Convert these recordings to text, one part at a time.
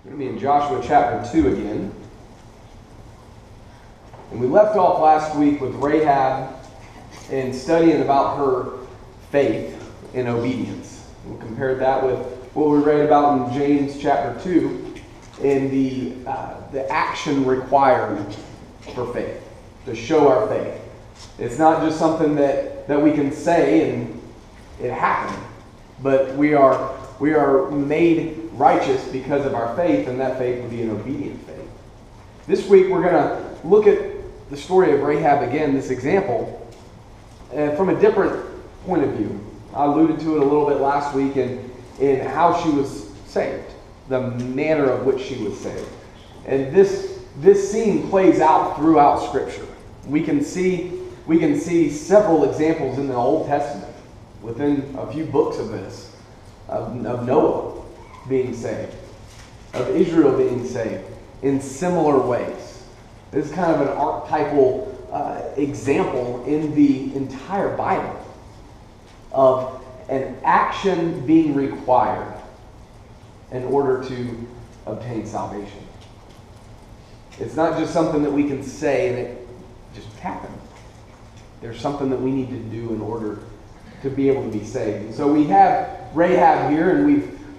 We're going to be in Joshua chapter 2 again. And we left off last week with Rahab and studying about her faith and obedience. We compared that with what we read about in James chapter 2 and the action required for faith, to show our faith. It's not just something that we can say and it happened, but we are made righteous because of our faith, and that faith would be an obedient faith. This week we're going to look at the story of Rahab again, this example, from a different point of view. I alluded to it a little bit last week in how she was saved, the manner of which she was saved. And this scene plays out throughout Scripture. We can see several examples in the Old Testament, within a few books of this, of Noah being saved, of Israel being saved in similar ways. This is kind of an archetypal example in the entire Bible of an action being required in order to obtain salvation. It's not just something that we can say and it just happens. There's something that we need to do in order to be able to be saved. And so we have Rahab here, and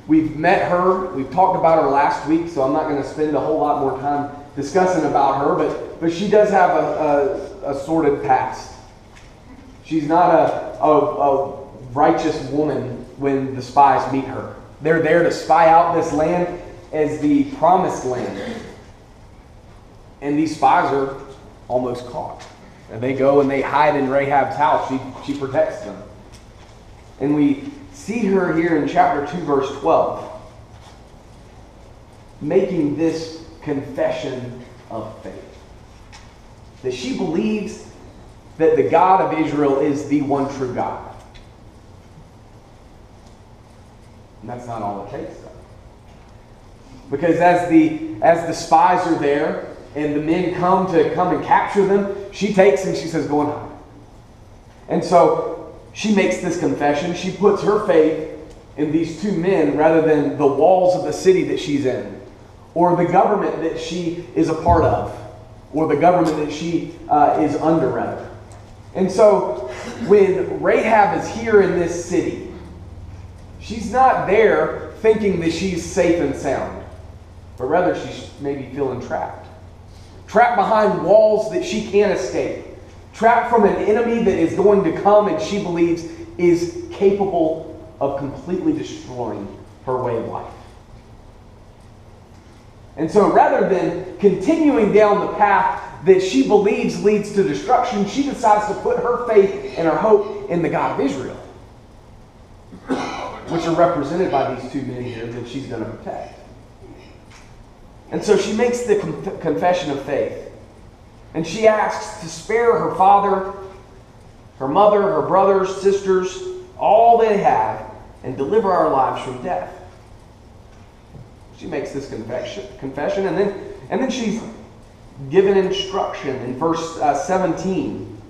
we've met her. We've talked about her last week, so I'm not going to spend a whole lot more time discussing about her, but she does have a sordid past. She's not a righteous woman when the spies meet her. They're there to spy out this land as the promised land. And these spies are almost caught. And they go and they hide in Rahab's house. She protects them. And we see her here in chapter 2, verse 12, making this confession of faith. That she believes that the God of Israel is the one true God. And that's not all it takes, though. Because as the spies are there and the men come and capture them, she takes and she says, go and hide. And so she makes this confession. She puts her faith in these two men rather than the walls of the city that she's in, or the government that she is a part of, or the government that she is under, rather. And so when Rahab is here in this city, she's not there thinking that she's safe and sound, but rather she's maybe feeling trapped. Trapped behind walls that she can't escape. Trapped from an enemy that is going to come and she believes is capable of completely destroying her way of life. And so rather than continuing down the path that she believes leads to destruction, she decides to put her faith and her hope in the God of Israel, which are represented by these two men here that she's going to protect. And so she makes the confession of faith. And she asks to spare her father, her mother, her brothers, sisters, all they have, and deliver our lives from death. She makes this confession, and then she's given instruction in verse 17.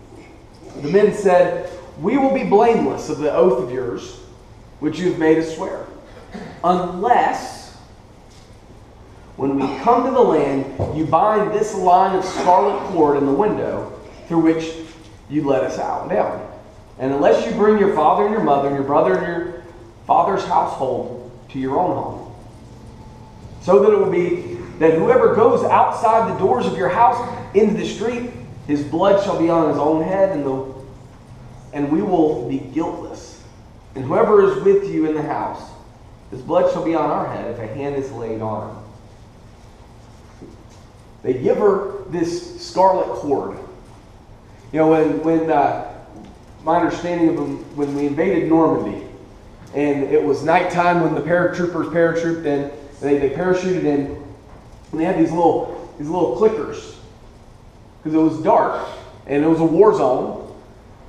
The men said, "We will be blameless of the oath of yours, which you have made us swear, unless when we come to the land, you bind this line of scarlet cord in the window through which you let us out and down. And unless you bring your father and your mother and your brother and your father's household to your own home. So that it will be that whoever goes outside the doors of your house into the street, his blood shall be on his own head, and we will be guiltless. And whoever is with you in the house, his blood shall be on our head if a hand is laid on him." They give her this scarlet cord. You know, when my understanding of them, when we invaded Normandy, and it was nighttime when the paratroopers paratrooped in, they parachuted in, and they had these little clickers, because it was dark and it was a war zone,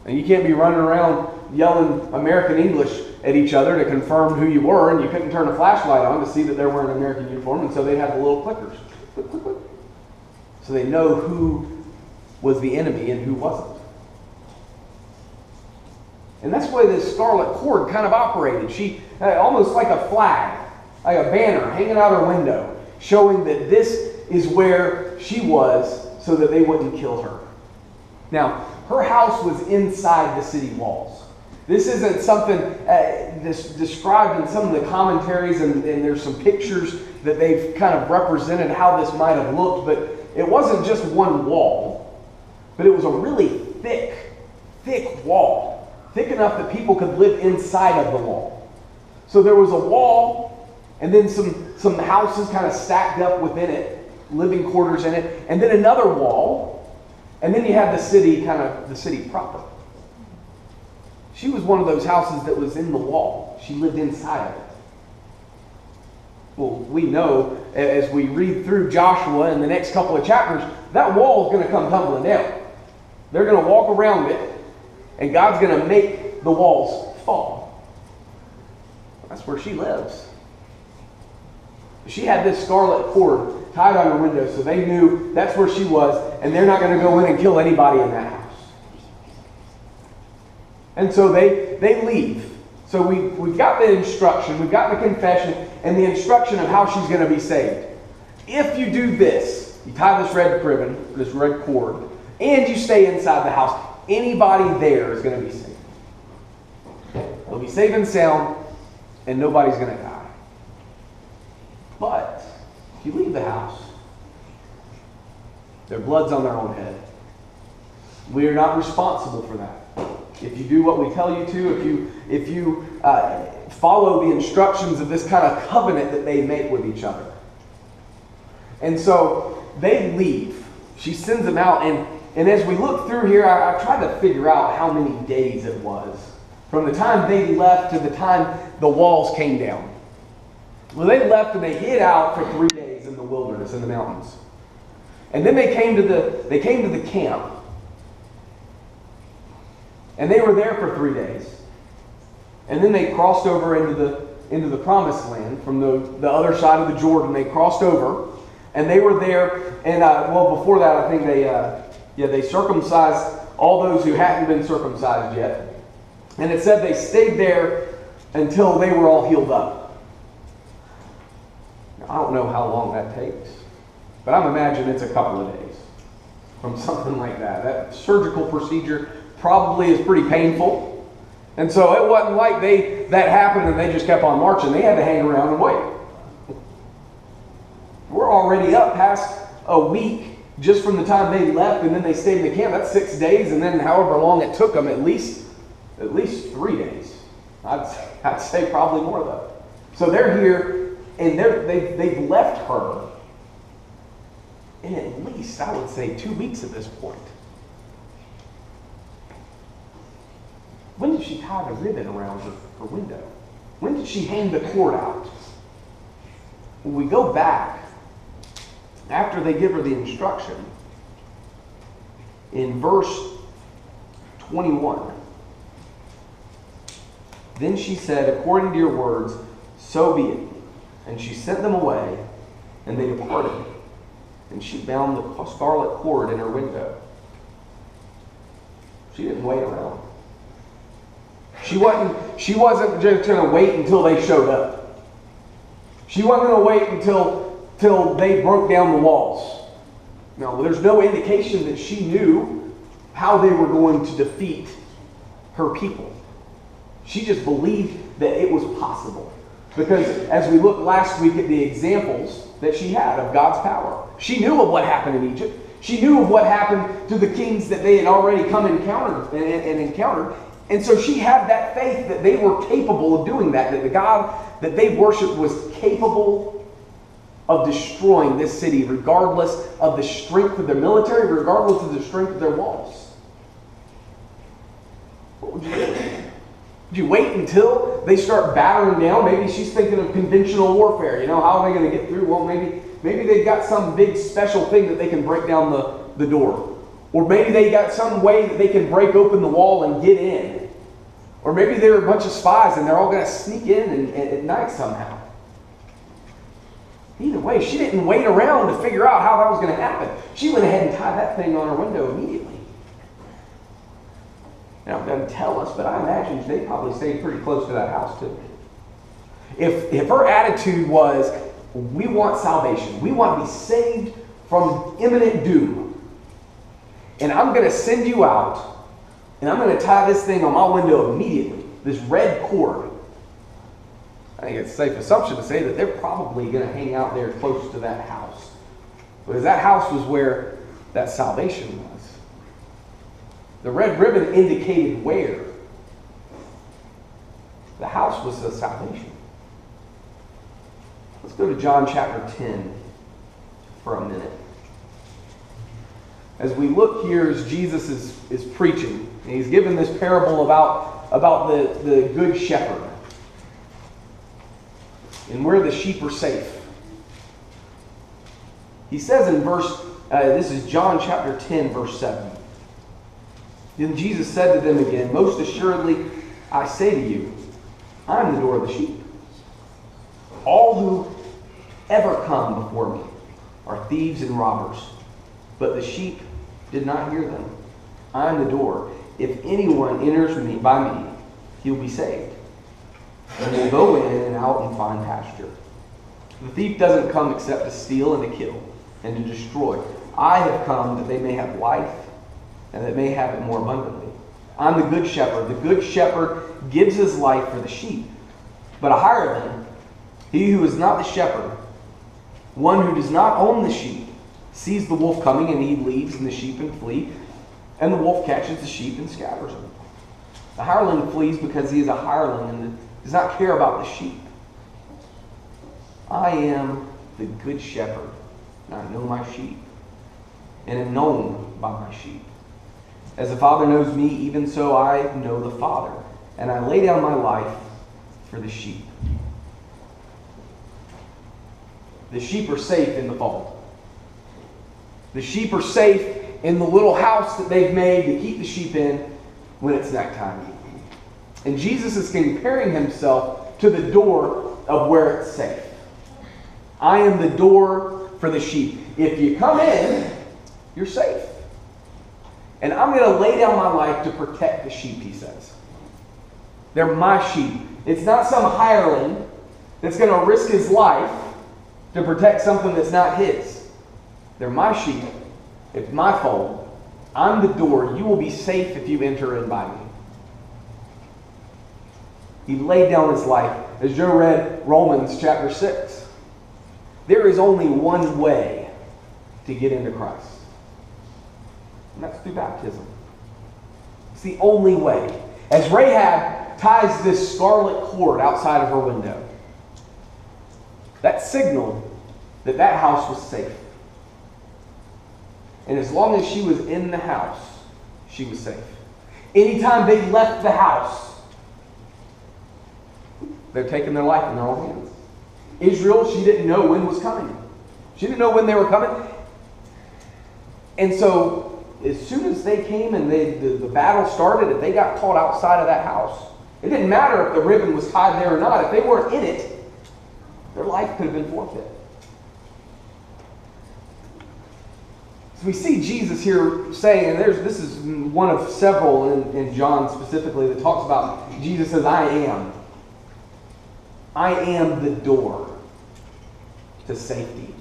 and you can't be running around yelling American English at each other to confirm who you were, and you couldn't turn a flashlight on to see that they were in an American uniform, and so they'd have the little clickers. Click, click, click. So they know who was the enemy and who wasn't. And that's the way this scarlet cord kind of operated. She, almost like a flag, like a banner hanging out her window. showing that this is where she was so that they wouldn't kill her. Now, her house was inside the city walls. This isn't something described in some of the commentaries, and there's some pictures that they've kind of represented how this might have looked, but it wasn't just one wall, but it was a really thick wall, thick enough that people could live inside of the wall. So there was a wall, and then some houses kind of stacked up within it, living quarters in it, and then another wall, and then you had the city proper. She was one of those houses that was in the wall. She lived inside of it. Well, we know as we read through Joshua in the next couple of chapters, that wall is going to come tumbling down. They're going to walk around it, and God's going to make the walls fall. That's where she lives. She had this scarlet cord tied on her window, so they knew that's where she was, and they're not going to go in and kill anybody in that house. And so they leave. So we've got the instruction, we've got the confession, and the instruction of how she's going to be saved. If you do this, you tie this red ribbon, this red cord, and you stay inside the house, anybody there is going to be saved. They'll be safe and sound, and nobody's going to die. But if you leave the house, their blood's on their own head. We are not responsible for that. If you do what we tell you to, if you follow the instructions of this kind of covenant that they make with each other. And so they leave. She sends them out, and as we look through here, I tried to figure out how many days it was from the time they left to the time the walls came down. Well, they left and they hid out for 3 days in the wilderness, in the mountains. And then they came to the camp. And they were there for 3 days. And then they crossed over into the promised land from the other side of the Jordan. They crossed over, and they were there. And before that, I think they circumcised all those who hadn't been circumcised yet. And it said they stayed there until they were all healed up. Now, I don't know how long that takes, but I'm imagining it's a couple of days from something like that. That surgical procedure probably is pretty painful. And so it wasn't like that happened and they just kept on marching. They had to hang around and wait. We're already up past a week just from the time they left, and then they stayed in the camp. That's 6 days, and then however long it took them, at least 3 days. I'd say probably more though. So they're here, and they've left her in at least, I would say, 2 weeks at this point. When did she tie the ribbon around her window? When did she hang the cord out? When we go back, after they give her the instruction, in verse 21, then she said, according to your words, so be it. And she sent them away, and they departed. And she bound the scarlet cord in her window. She didn't wait around. She wasn't just going to wait until they showed up. She wasn't going to wait until they broke down the walls. No, there's no indication that she knew how they were going to defeat her people. She just believed that it was possible. Because as we looked last week at the examples that she had of God's power, she knew of what happened in Egypt. She knew of what happened to the kings that they had already come and encountered. And so she had that faith that they were capable of doing that the God that they worshiped was capable of destroying this city regardless of the strength of their military, regardless of the strength of their walls. What would you do? Would you wait until they start battering down? Maybe she's thinking of conventional warfare. How are they going to get through? Well, maybe they've got some big special thing that they can break down the door. Or maybe they got some way that they can break open the wall and get in. Or maybe they're a bunch of spies and they're all going to sneak in at night somehow. Either way, she didn't wait around to figure out how that was going to happen. She went ahead and tied that thing on her window immediately. Now, it doesn't tell us, but I imagine they probably stayed pretty close to that house too. If her attitude was, we want salvation. We want to be saved from imminent doom. And I'm going to send you out, and I'm going to tie this thing on my window immediately, this red cord. I think it's a safe assumption to say that they're probably going to hang out there close to that house. Because that house was where that salvation was. The red ribbon indicated where. The house was the salvation. Let's go to John chapter 10 for a minute. As we look here as Jesus is preaching, and he's given this parable about the good shepherd and where the sheep are safe. He says in this is John chapter 10, verse 7. Then Jesus said to them again, most assuredly, I say to you, I am the door of the sheep. All who ever come before me are thieves and robbers, but the sheep did not hear them. I am the door. If anyone enters by me, he will be saved, and will go in and out and find pasture. The thief doesn't come except to steal and to kill and to destroy. I have come that they may have life, and that may have it more abundantly. I'm the good shepherd. The good shepherd gives his life for the sheep. But a hireling, he who is not the shepherd, one who does not own the sheep, sees the wolf coming, and he leaves, and the sheep flee, and the wolf catches the sheep and scatters them. The hireling flees because he is a hireling and does not care about the sheep. I am the good shepherd, and I know my sheep, and am known by my sheep. As the Father knows me, even so I know the Father, and I lay down my life for the sheep. The sheep are safe in the fold. The sheep are safe in the little house that they've made to keep the sheep in when it's nighttime. And Jesus is comparing himself to the door of where it's safe. I am the door for the sheep. If you come in, you're safe. And I'm going to lay down my life to protect the sheep, he says. They're my sheep. It's not some hireling that's going to risk his life to protect something that's not his. They're my sheep. It's my fold. I'm the door. You will be safe if you enter in by me. He laid down his life. As Joe read Romans chapter 6, there is only one way to get into Christ. And that's through baptism. It's the only way. As Rahab ties this scarlet cord outside of her window, that signaled that that house was safe. And as long as she was in the house, she was safe. Anytime they left the house, they're taking their life in their own hands. Israel, she didn't know when was coming. She didn't know when they were coming. And so, as soon as they came and the battle started, if they got caught outside of that house, it didn't matter if the ribbon was tied there or not. If they weren't in it, their life could have been forfeit. So we see Jesus here saying, and this is one of several in John specifically that talks about, Jesus says, I am. I am the door to safety.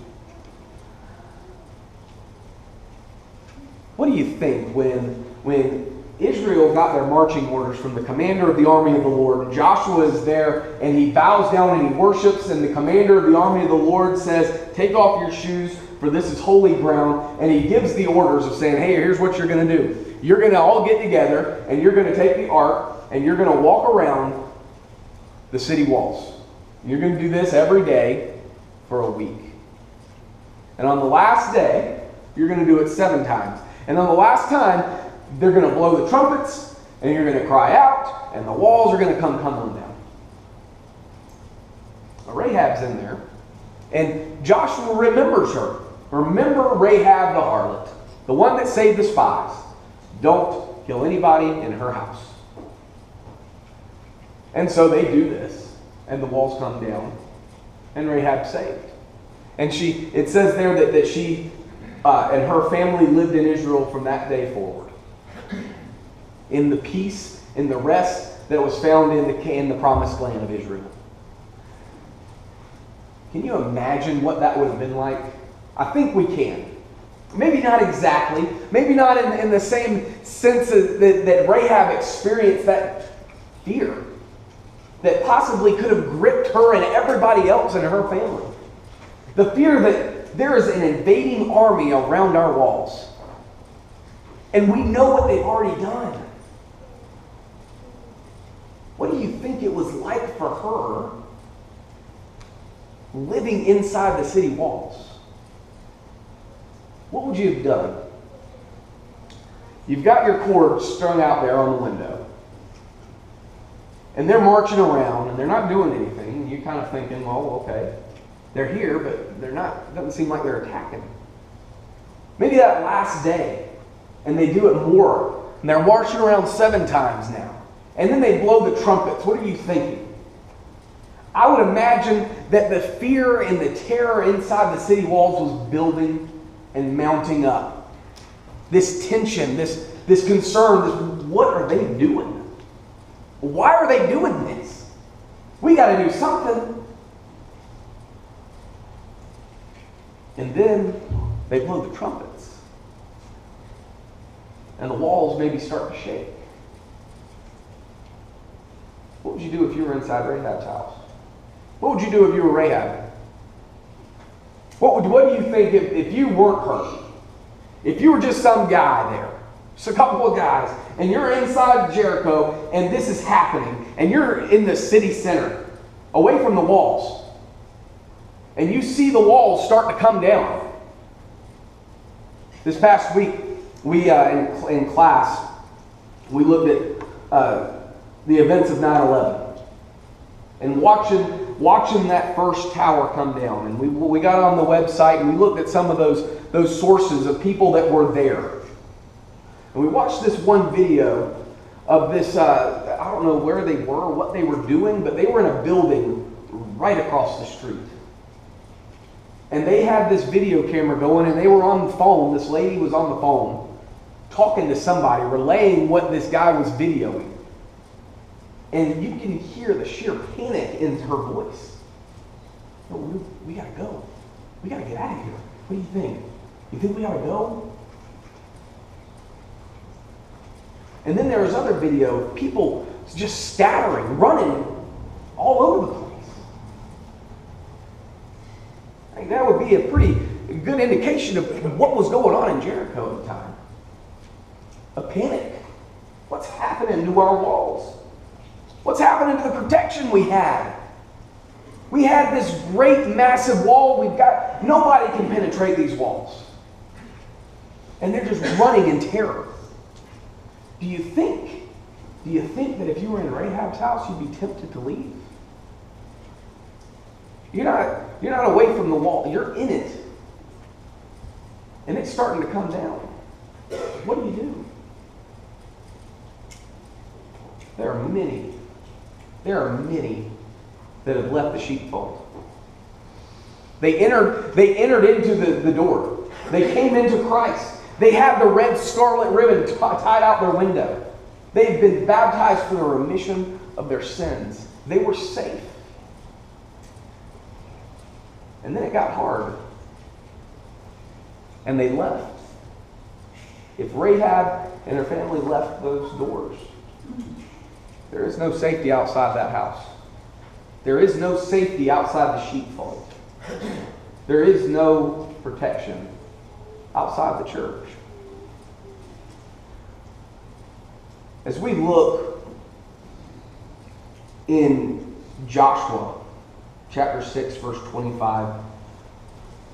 What do you think when Israel got their marching orders from the commander of the army of the Lord? Joshua is there and he bows down and he worships, and the commander of the army of the Lord says, take off your shoes, for this is holy ground. And he gives the orders of saying, hey, here's what you're going to do. You're going to all get together and you're going to take the ark and you're going to walk around the city walls. You're going to do this every day for a week. And on the last day, you're going to do it 7 times. And on the last time, they're going to blow the trumpets, and you're going to cry out, and the walls are going to come tumbling down. Now, Rahab's in there, and Joshua remembers her. Remember Rahab the harlot, the one that saved the spies. Don't kill anybody in her house. And so they do this, and the walls come down, and Rahab's saved. And it says there that she and her family lived in Israel from that day forward, in the peace, in the rest that was found in the promised land of Israel. Can you imagine what that would have been like? I think we can. Maybe not exactly. Maybe not in the same sense that Rahab experienced that fear that possibly could have gripped her and everybody else in her family. The fear that there is an invading army around our walls. And we know what they've already done. What do you think it was like for her living inside the city walls? What would you have done? You've got your cords strung out there on the window. And they're marching around and they're not doing anything. And you're kind of thinking, well, okay, they're here, but they're not, it doesn't seem like they're attacking. Maybe that last day, and they do it more. And they're marching around 7 times now. And then they blow the trumpets. What are you thinking? I would imagine that the fear and the terror inside the city walls was building and mounting up. This tension, this concern, what are they doing? Why are they doing this? We got to do something. And then they blow the trumpets. And the walls maybe start to shake. What would you do if you were inside Rahab's house? What would you do if you were Rahab? What do you think if you weren't her? If you were just some guy there, just a couple of guys, and you're inside Jericho, and this is happening, and you're in the city center, away from the walls, and you see the walls start to come down. This past week, we in class, we looked at the events of 9/11, and watching that first tower come down. And we got on the website and we looked at some of those sources of people that were there. And we watched this one video of this, I don't know where they were or what they were doing, but they were in a building right across the street. And they had this video camera going and they were on the phone. This lady was on the phone talking to somebody, relaying what this guy was videoing. And you can hear the sheer panic in her voice. No, we gotta go. We gotta get out of here. What do you think? You think we ought to go? And then there was other video of people just scattering, running all over the place. I think that would be a pretty good indication of what was going on in Jericho at the time. A panic. What's happening to our walls? What's happening to the protection we had? We had this great, massive wall. Nobody can penetrate these walls. And they're just running in terror. Do you think that if you were in Rahab's house, you'd be tempted to leave? You're not away from the wall. You're in it. And it's starting to come down. What do? There are many that have left the sheepfold. They entered into the door. They came into Christ. They have the red scarlet ribbon tied out their window. They've been baptized for the remission of their sins. They were safe. And then it got hard. And they left. If Rahab and her family left those doors, there is no safety outside that house. There is no safety outside the sheepfold. There is no protection outside the church. As we look in Joshua chapter 6, verse 25,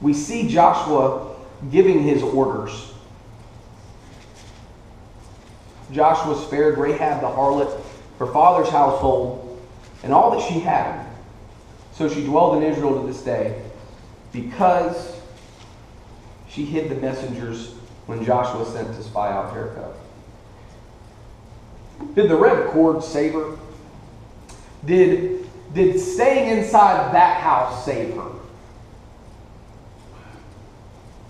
we see Joshua giving his orders. Joshua spared Rahab the harlot, her father's household, and all that she had. So she dwelled in Israel to this day, because she hid the messengers when Joshua sent to spy out Jericho. Did the red cord save her? Did staying inside that house save her?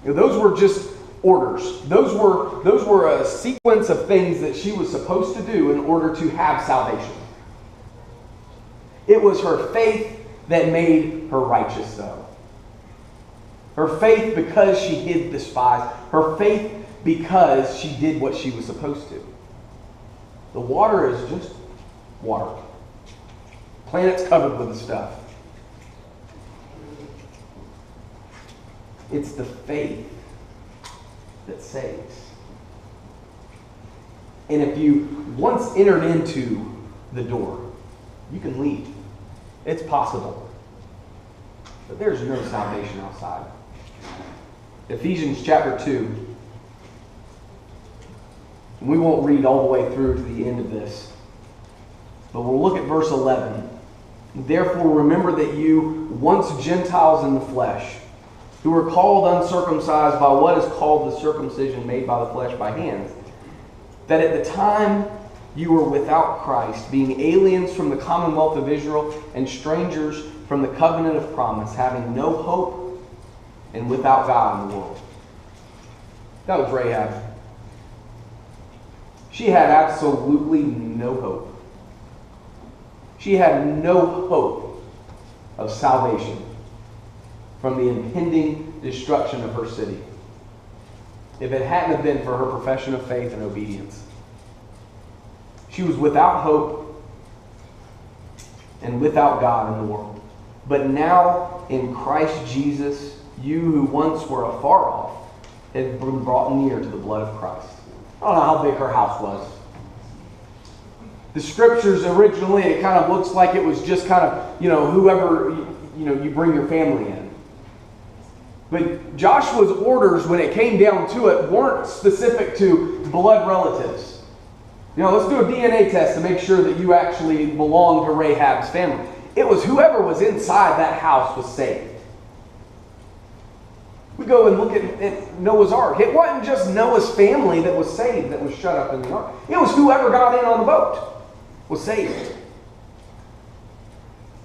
Those were just orders. Those were a sequence of things that she was supposed to do in order to have salvation. It was her faith that made her righteous, though. Her faith because she hid the spies. Her faith because she did what she was supposed to. The water is just water. Planet's covered with the stuff. It's the faith that saves. And if you once entered into the door, you can leave. It's possible. But there's no salvation outside. Ephesians chapter 2. We won't read all the way through to the end of this. But we'll look at verse 11. Therefore remember that you, once Gentiles in the flesh, who were called uncircumcised by what is called the circumcision made by the flesh by hands, that at the time you were without Christ, being aliens from the commonwealth of Israel and strangers from the covenant of promise, having no hope and without God in the world. That was Rahab. She had absolutely no hope. She had no hope of salvation from the impending destruction of her city, if it hadn't have been for her profession of faith and obedience. She was without hope and without God in the world. But now, in Christ Jesus, you who once were afar off have been brought near to the blood of Christ. I don't know how big her house was. The scriptures originally, it kind of looks like it was just kind of, whoever, you bring your family in. But Joshua's orders, when it came down to it, weren't specific to blood relatives. Let's do a DNA test to make sure that you actually belong to Rahab's family. It was whoever was inside that house was saved. We go and look at Noah's Ark. It wasn't just Noah's family that was saved, that was shut up in the ark. It was whoever got in on the boat was saved.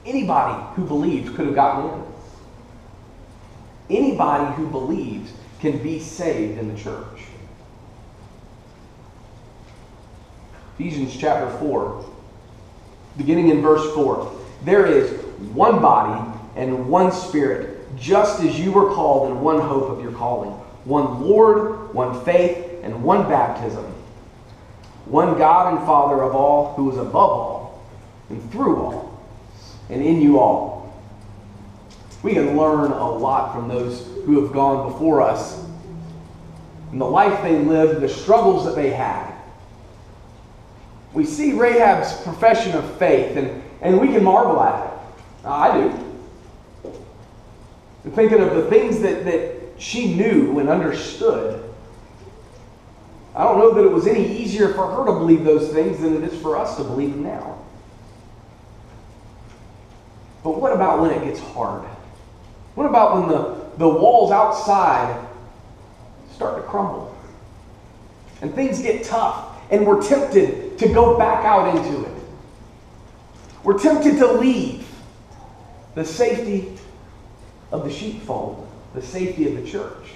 Anybody who believed could have gotten in. Anybody who believes can be saved in the church. Ephesians chapter 4, beginning in verse 4. There is one body and one Spirit, just as you were called in one hope of your calling. One Lord, one faith, and one baptism. One God and Father of all, who is above all, and through all, and in you all. We can learn a lot from those who have gone before us, and the life they lived, the struggles that they had. We see Rahab's profession of faith, and we can marvel at it. I do. And thinking of the things that she knew and understood. I don't know that it was any easier for her to believe those things than it is for us to believe them now. But what about when it gets hard? What about when the walls outside start to crumble? And things get tough, and we're tempted to go back out into it. We're tempted to leave the safety of the sheepfold, the safety of the church.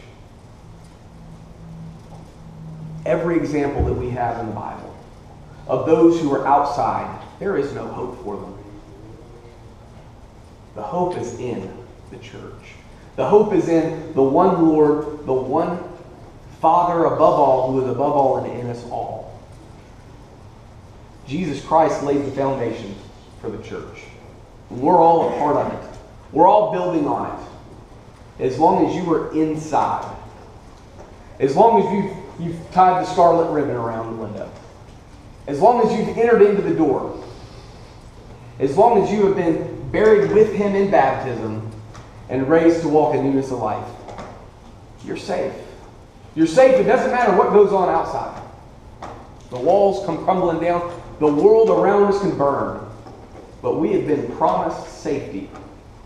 Every example that we have in the Bible of those who are outside, there is no hope for them. The hope is in the church. The hope is in the one Lord, the one Father above all, who is above all and in us all. Jesus Christ laid the foundation for the church. And we're all a part of it. We're all building on it. As long as you are inside. As long as you've tied the scarlet ribbon around the window. As long as you've entered into the door. As long as you have been buried with Him in baptism and raised to walk in newness of life. You're safe. You're safe. It doesn't matter what goes on outside. The walls come crumbling down. The world around us can burn. But we have been promised safety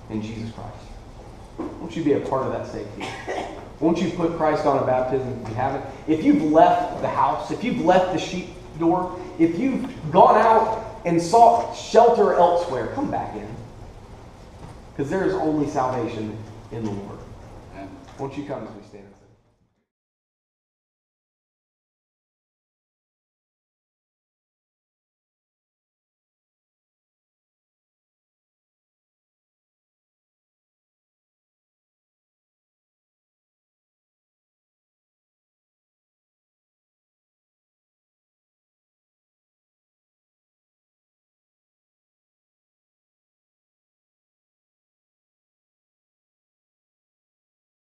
in Jesus Christ. Won't you be a part of that safety? Won't you put Christ on a baptism if you haven't? If you've left the house, if you've left the sheep door, if you've gone out and sought shelter elsewhere, come back in. Because there is only salvation in the Lord. Won't you come?